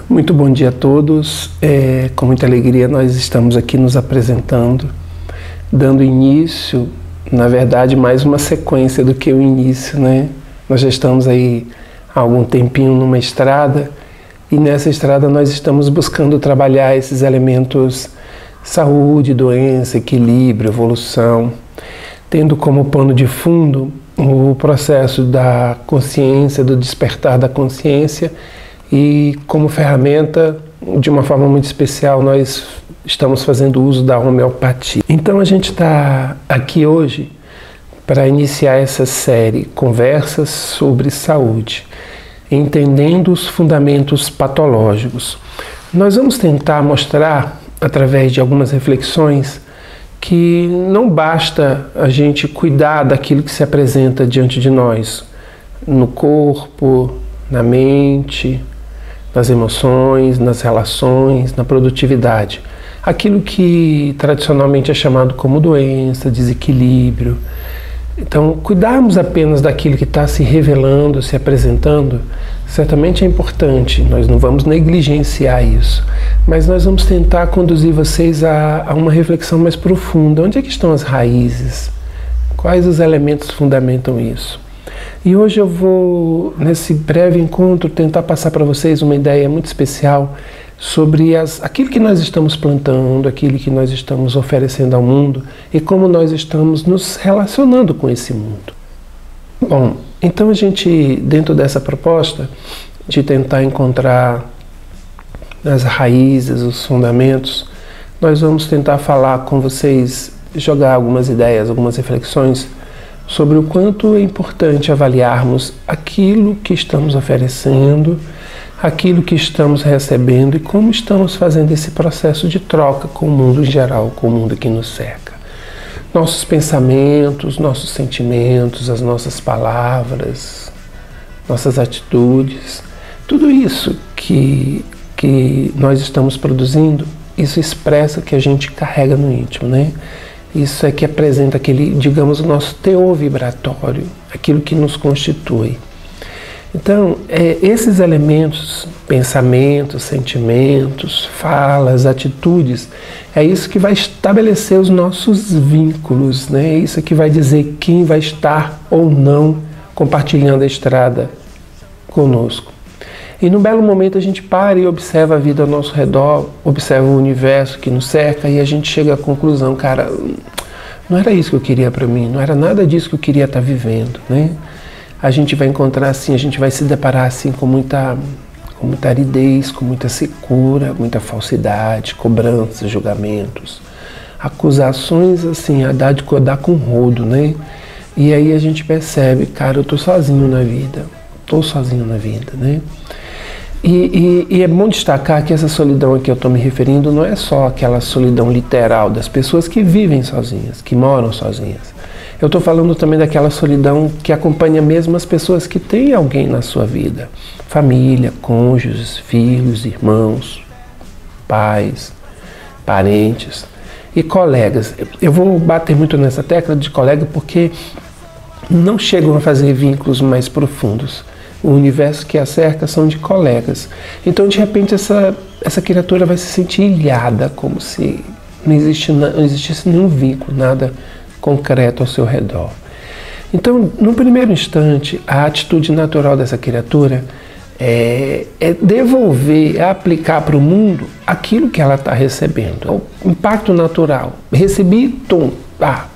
Muito bom dia a todos. Com muita alegria nós estamos aqui nos apresentando, dando início, na verdade, mais uma sequência do que o início, né? Nós já estamos aí há algum tempinho numa estrada e nessa estrada nós estamos buscando trabalhar esses elementos saúde, doença, equilíbrio, evolução, tendo como pano de fundo o processo da consciência, do despertar da consciência. E como ferramenta, de uma forma muito especial, nós estamos fazendo uso da homeopatia. Então a gente está aqui hoje para iniciar essa série Conversas sobre Saúde, entendendo os fundamentos patológicos. Nós vamos tentar mostrar, através de algumas reflexões, que não basta a gente cuidar daquilo que se apresenta diante de nós, no corpo, na mente, nas emoções, nas relações, na produtividade. Aquilo que tradicionalmente é chamado como doença, desequilíbrio. Então, cuidarmos apenas daquilo que está se revelando, se apresentando, certamente é importante, nós não vamos negligenciar isso, mas nós vamos tentar conduzir vocês a uma reflexão mais profunda. Onde é que estão as raízes? Quais os elementos fundamentam isso? E hoje eu vou, nesse breve encontro, tentar passar para vocês uma ideia muito especial sobre aquilo que nós estamos plantando, aquilo que nós estamos oferecendo ao mundo e como nós estamos nos relacionando com esse mundo. Bom, então a gente, dentro dessa proposta de tentar encontrar as raízes, os fundamentos, nós vamos tentar falar com vocês, jogar algumas ideias, algumas reflexões sobre o quanto é importante avaliarmos aquilo que estamos oferecendo, aquilo que estamos recebendo e como estamos fazendo esse processo de troca com o mundo em geral, com o mundo que nos cerca. Nossos pensamentos, nossos sentimentos, as nossas palavras, nossas atitudes, tudo isso que nós estamos produzindo, isso expressa o que a gente carrega no íntimo, né? Isso é que apresenta aquele, digamos, o nosso teor vibratório, aquilo que nos constitui. Então, esses elementos, pensamentos, sentimentos, falas, atitudes, é isso que vai estabelecer os nossos vínculos, né? É isso que vai dizer quem vai estar ou não compartilhando a estrada conosco. E num belo momento a gente para e observa a vida ao nosso redor, observa o universo que nos cerca e a gente chega à conclusão, cara, não era isso que eu queria para mim, não era nada disso que eu queria estar vivendo, né? A gente vai encontrar assim, a gente vai se deparar assim com muita aridez, com muita secura, muita falsidade, cobranças, julgamentos, acusações assim, a dar com rodo, né? E aí a gente percebe, cara, eu tô sozinho na vida, né? E é bom destacar que essa solidão a que eu estou me referindo não é só aquela solidão literal das pessoas que vivem sozinhas, que moram sozinhas. Eu estou falando também daquela solidão que acompanha mesmo as pessoas que têm alguém na sua vida. Família, cônjuges, filhos, irmãos, pais, parentes e colegas. Eu vou bater muito nessa tecla de colega porque não chegam a fazer vínculos mais profundos. O universo que a cerca são de colegas. Então, de repente, essa criatura vai se sentir ilhada, como se não existisse nenhum vínculo, nada concreto ao seu redor. Então, no primeiro instante, a atitude natural dessa criatura é devolver, é aplicar para o mundo aquilo que ela está recebendo. O impacto natural. Recebi, tom.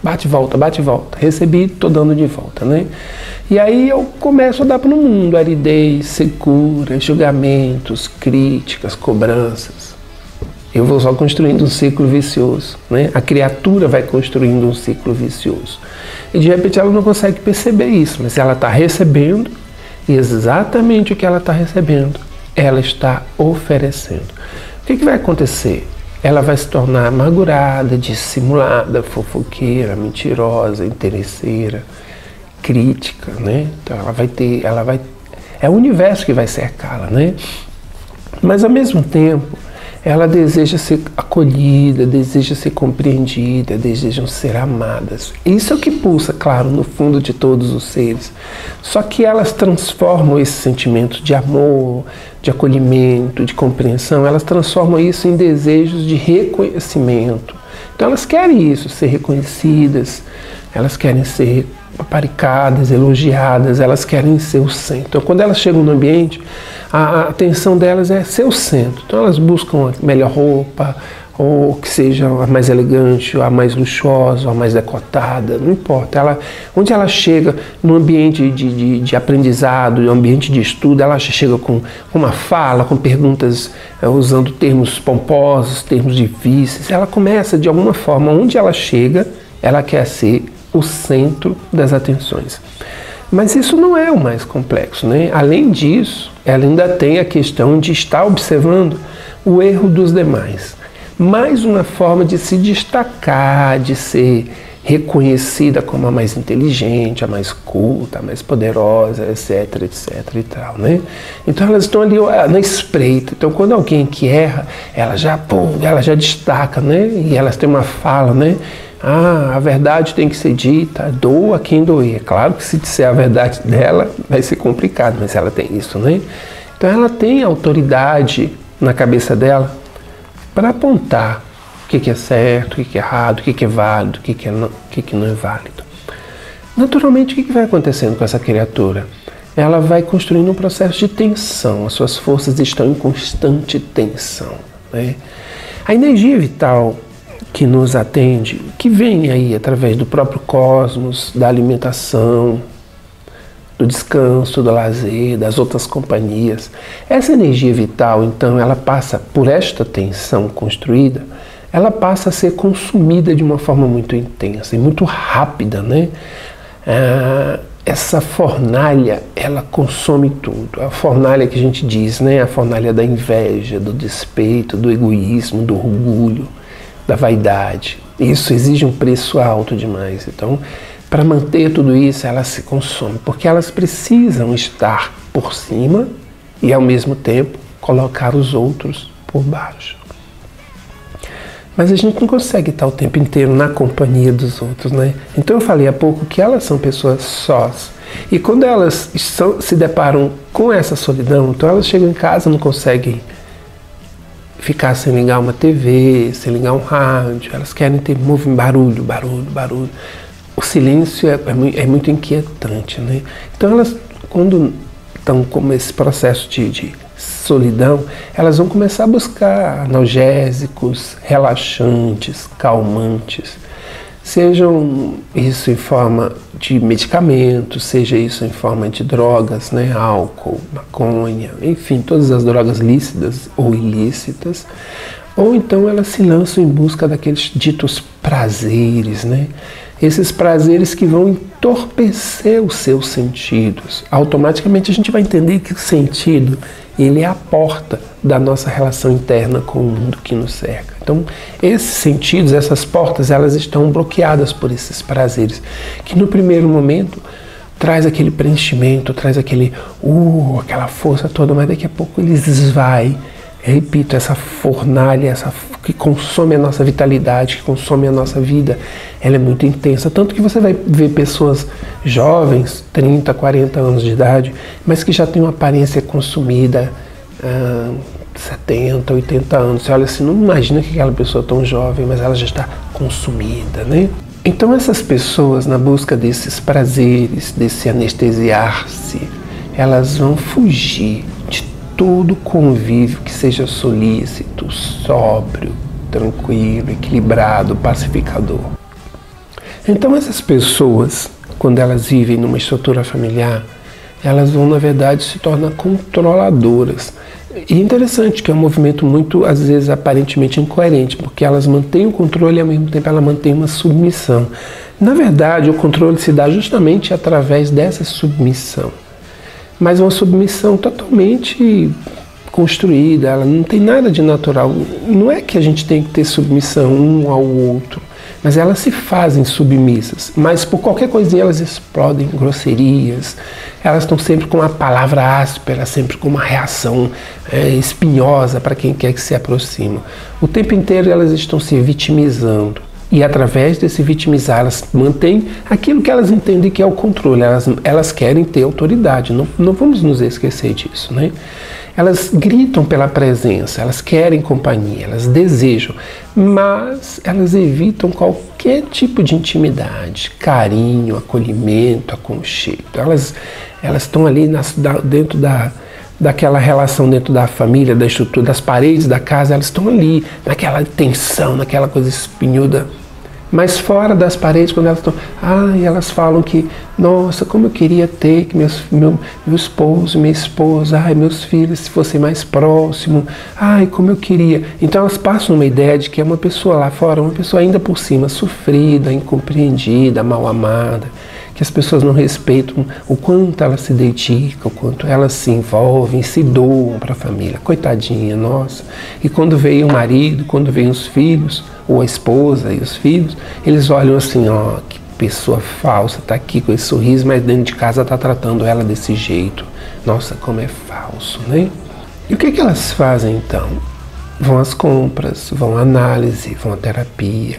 Bate e volta, recebi, estou dando de volta, né? E aí eu começo a dar para o mundo aridez, secura, julgamentos, críticas, cobranças. Eu vou só construindo um ciclo vicioso, né? A criatura vai construindo um ciclo vicioso. E de repente ela não consegue perceber isso, mas ela está recebendo e exatamente o que ela está recebendo, ela está oferecendo. O que vai acontecer? Ela vai se tornar amargurada, dissimulada, fofoqueira, mentirosa, interesseira, crítica, né? Então é o universo que vai cercá-la, né? Mas ao mesmo tempo, ela deseja ser acolhida, deseja ser compreendida, desejam ser amadas. Isso é o que pulsa, claro, no fundo de todos os seres. Só que elas transformam esse sentimento de amor, de acolhimento, de compreensão, elas transformam isso em desejos de reconhecimento. Então elas querem isso, ser reconhecidas, elas querem ser paparicadas, elogiadas, elas querem ser o centro. Então quando elas chegam no ambiente, a atenção delas é ser o centro. Então elas buscam a melhor roupa, ou que seja a mais elegante, a mais luxuosa, a mais decotada, não importa. Onde ela chega no ambiente de aprendizado, no ambiente de estudo, ela chega com uma fala, com perguntas, usando termos pomposos, termos difíceis. Ela começa, de alguma forma, onde ela chega, ela quer ser o centro das atenções. Mas isso não é o mais complexo, né? Além disso, ela ainda tem a questão de estar observando o erro dos demais. Mais uma forma de se destacar, de ser reconhecida como a mais inteligente, a mais culta, a mais poderosa, etc, etc e tal, né? Então elas estão ali na espreita. Então quando alguém que erra, ela já destaca, né? E elas têm uma fala, né? Ah, a verdade tem que ser dita, doa quem doer. É claro que se disser a verdade dela, vai ser complicado, mas ela tem isso, né? Então ela tem autoridade na cabeça dela para apontar o que é certo, o que é errado, o que é válido, o que não é válido. Naturalmente, o que vai acontecendo com essa criatura? Ela vai construindo um processo de tensão, as suas forças estão em constante tensão, né? A energia vital que nos atende, que vem aí através do próprio cosmos, da alimentação, do descanso, do lazer, das outras companhias. Essa energia vital, então, ela passa por esta tensão construída, ela passa a ser consumida de uma forma muito intensa e muito rápida, né? Essa fornalha, ela consome tudo. A fornalha que a gente diz, né? A fornalha da inveja, do despeito, do egoísmo, do orgulho, da vaidade. Isso exige um preço alto demais. Então, para manter tudo isso, elas se consomem, porque elas precisam estar por cima e, ao mesmo tempo, colocar os outros por baixo. Mas a gente não consegue estar o tempo inteiro na companhia dos outros, né? Então eu falei há pouco que elas são pessoas sós. E quando elas se deparam com essa solidão, então elas chegam em casa e não conseguem ficar sem ligar uma TV, sem ligar um rádio, elas querem ter barulho. O silêncio é muito inquietante, né? Então elas, quando estão com esse processo de solidão, elas vão começar a buscar analgésicos, relaxantes, calmantes, sejam isso em forma de medicamentos, seja isso em forma de drogas, né? Álcool, maconha, enfim, todas as drogas lícitas ou ilícitas, ou então elas se lançam em busca daqueles ditos prazeres, né? Esses prazeres que vão entorpecer os seus sentidos. Automaticamente a gente vai entender que o sentido, ele é a porta da nossa relação interna com o mundo que nos cerca. Então, esses sentidos, essas portas, elas estão bloqueadas por esses prazeres, que no primeiro momento traz aquele preenchimento, traz aquela força toda, mas daqui a pouco eles esvaem. Repito, essa fornalha, que consome a nossa vitalidade, que consome a nossa vida, ela é muito intensa. Tanto que você vai ver pessoas jovens, 30, 40 anos de idade, mas que já têm uma aparência consumida, 70, 80 anos. Você olha assim, não imagina que aquela pessoa tão jovem, mas ela já está consumida, né? Então essas pessoas, na busca desses prazeres, desse anestesiar-se, elas vão fugir de todo convívio que seja solícito, sóbrio, tranquilo, equilibrado, pacificador. Então essas pessoas, quando elas vivem numa estrutura familiar, elas vão, na verdade, se tornar controladoras. E é interessante que é um movimento muito, às vezes, aparentemente incoerente, porque elas mantêm o controle e, ao mesmo tempo, ela mantém uma submissão. Na verdade, o controle se dá justamente através dessa submissão. Mas uma submissão totalmente construída, ela não tem nada de natural. Não é que a gente tem que ter submissão um ao outro, mas elas se fazem submissas, mas por qualquer coisinha elas explodem em grosserias, elas estão sempre com uma palavra áspera, sempre com uma reação espinhosa para quem quer que se aproxima. O tempo inteiro elas estão se vitimizando. E através desse vitimizar, elas mantêm aquilo que elas entendem que é o controle. Elas querem ter autoridade, não vamos nos esquecer disso, né? Elas gritam pela presença, elas querem companhia, elas desejam, mas elas evitam qualquer tipo de intimidade, carinho, acolhimento, aconchego. Elas estão ali dentro daquela relação dentro da família, da estrutura, das paredes da casa, elas estão ali, naquela tensão, naquela coisa espinhuda. Mas fora das paredes, quando elas estão... elas falam que, nossa, como eu queria ter que meu esposo, minha esposa, meus filhos, se fossem mais próximos, como eu queria. Então elas passam uma ideia de que é uma pessoa lá fora, uma pessoa ainda por cima, sofrida, incompreendida, mal amada, que as pessoas não respeitam o quanto elas se dedicam, o quanto elas se envolvem, se doam para a família. Coitadinha, nossa. E quando veio o marido, quando veio os filhos, ou a esposa e os filhos, eles olham assim, que pessoa falsa, está aqui com esse sorriso, mas dentro de casa está tratando ela desse jeito. Nossa, como é falso, né? E o que elas fazem então? Vão às compras, vão à análise, vão à terapia.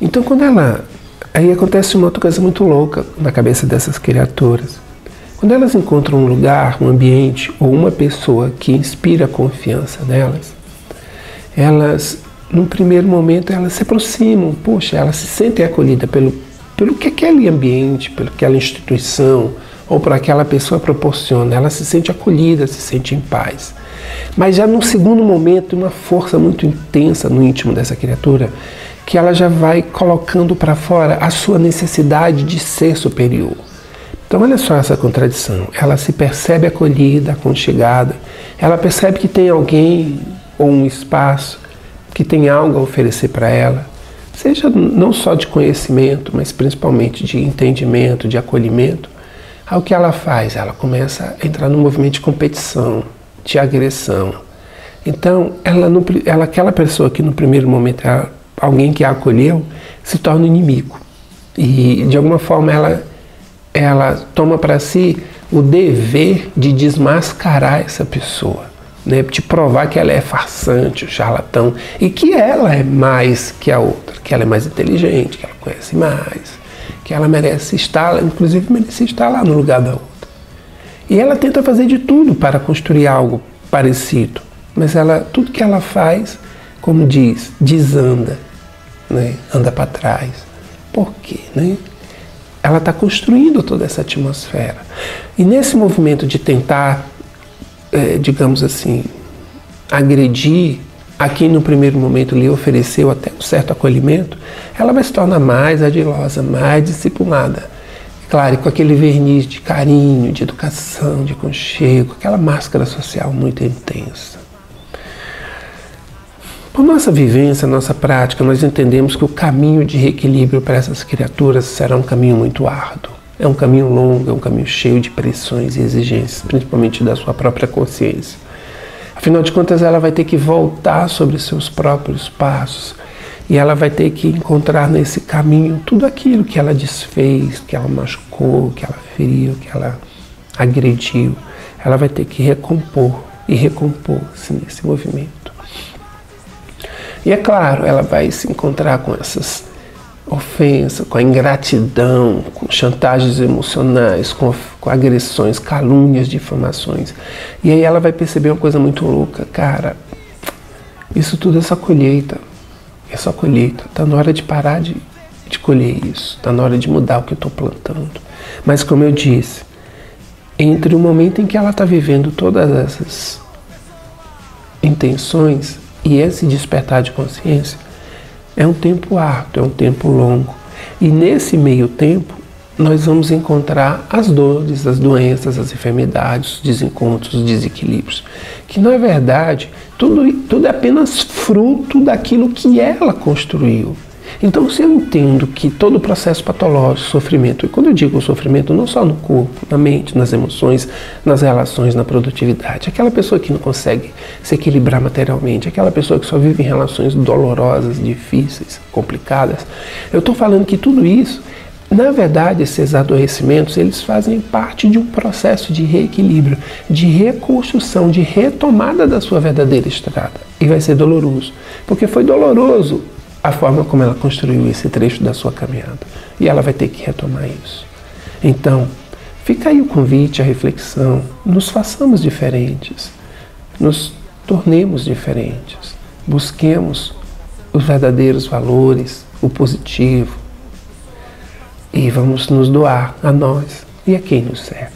Então aí acontece uma outra coisa muito louca na cabeça dessas criaturas. Quando elas encontram um lugar, um ambiente ou uma pessoa que inspira confiança nelas, num primeiro momento, elas se aproximam, elas se sentem acolhidas pelo que aquele ambiente, pela aquela instituição ou por aquela pessoa proporciona. Ela se sente acolhida, se sente em paz. Mas já num segundo momento, uma força muito intensa no íntimo dessa criatura, que ela já vai colocando para fora a sua necessidade de ser superior. Então olha só essa contradição. Ela se percebe acolhida, aconchegada, ela percebe que tem alguém ou um espaço que tem algo a oferecer para ela, seja não só de conhecimento, mas principalmente de entendimento, de acolhimento. Aí o que ela faz? Ela começa a entrar num movimento de competição, de agressão. Então, aquela pessoa que no primeiro momento era alguém que a acolheu, se torna inimigo. E de alguma forma ela toma para si o dever de desmascarar essa pessoa. De provar que ela é farsante, charlatão, e que ela é mais que a outra, que ela é mais inteligente, que ela conhece mais, que ela merece estar, inclusive merece estar lá no lugar da outra. E ela tenta fazer de tudo para construir algo parecido, mas tudo que ela faz, como diz, desanda, anda para trás. Por quê? Ela está construindo toda essa atmosfera. E nesse movimento de tentar digamos assim, agredir a quem no primeiro momento lhe ofereceu até um certo acolhimento, ela vai se tornar mais ardilosa, mais disciplinada. Claro, com aquele verniz de carinho, de educação, de aconchego, aquela máscara social muito intensa. Por nossa vivência, nossa prática, nós entendemos que o caminho de reequilíbrio para essas criaturas será um caminho muito árduo. É um caminho longo, é um caminho cheio de pressões e exigências, principalmente da sua própria consciência. Afinal de contas, ela vai ter que voltar sobre seus próprios passos e ela vai ter que encontrar nesse caminho tudo aquilo que ela desfez, que ela machucou, que ela feriu, que ela agrediu. Ela vai ter que recompor e recompor-se nesse movimento. E é claro, ela vai se encontrar com essas ofensas, com a ingratidão, com chantagens emocionais, com agressões, calúnias, difamações. E aí ela vai perceber uma coisa muito louca. Cara, isso tudo é só colheita. É só colheita. Está na hora de parar de colher isso. Está na hora de mudar o que eu estou plantando. Mas como eu disse, entre o momento em que ela está vivendo todas essas intenções e esse despertar de consciência, é um tempo árduo, é um tempo longo. E nesse meio tempo, nós vamos encontrar as dores, as doenças, as enfermidades, os desencontros, os desequilíbrios. Que, na verdade, tudo é apenas fruto daquilo que ela construiu. Então, se eu entendo que todo o processo patológico, sofrimento, e quando eu digo sofrimento, não só no corpo, na mente, nas emoções, nas relações, na produtividade, aquela pessoa que não consegue se equilibrar materialmente, aquela pessoa que só vive em relações dolorosas, difíceis, complicadas, eu estou falando que tudo isso, na verdade, esses adoecimentos, eles fazem parte de um processo de reequilíbrio, de reconstrução, de retomada da sua verdadeira estrada. E vai ser doloroso, porque foi doloroso a forma como ela construiu esse trecho da sua caminhada. E ela vai ter que retomar isso. Então, fica aí o convite, a reflexão. Nos façamos diferentes. Nos tornemos diferentes. Busquemos os verdadeiros valores, o positivo. E vamos nos doar a nós e a quem nos cerca.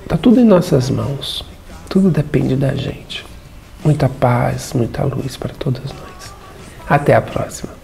Está tudo em nossas mãos. Tudo depende da gente. Muita paz, muita luz para todos nós. Até a próxima.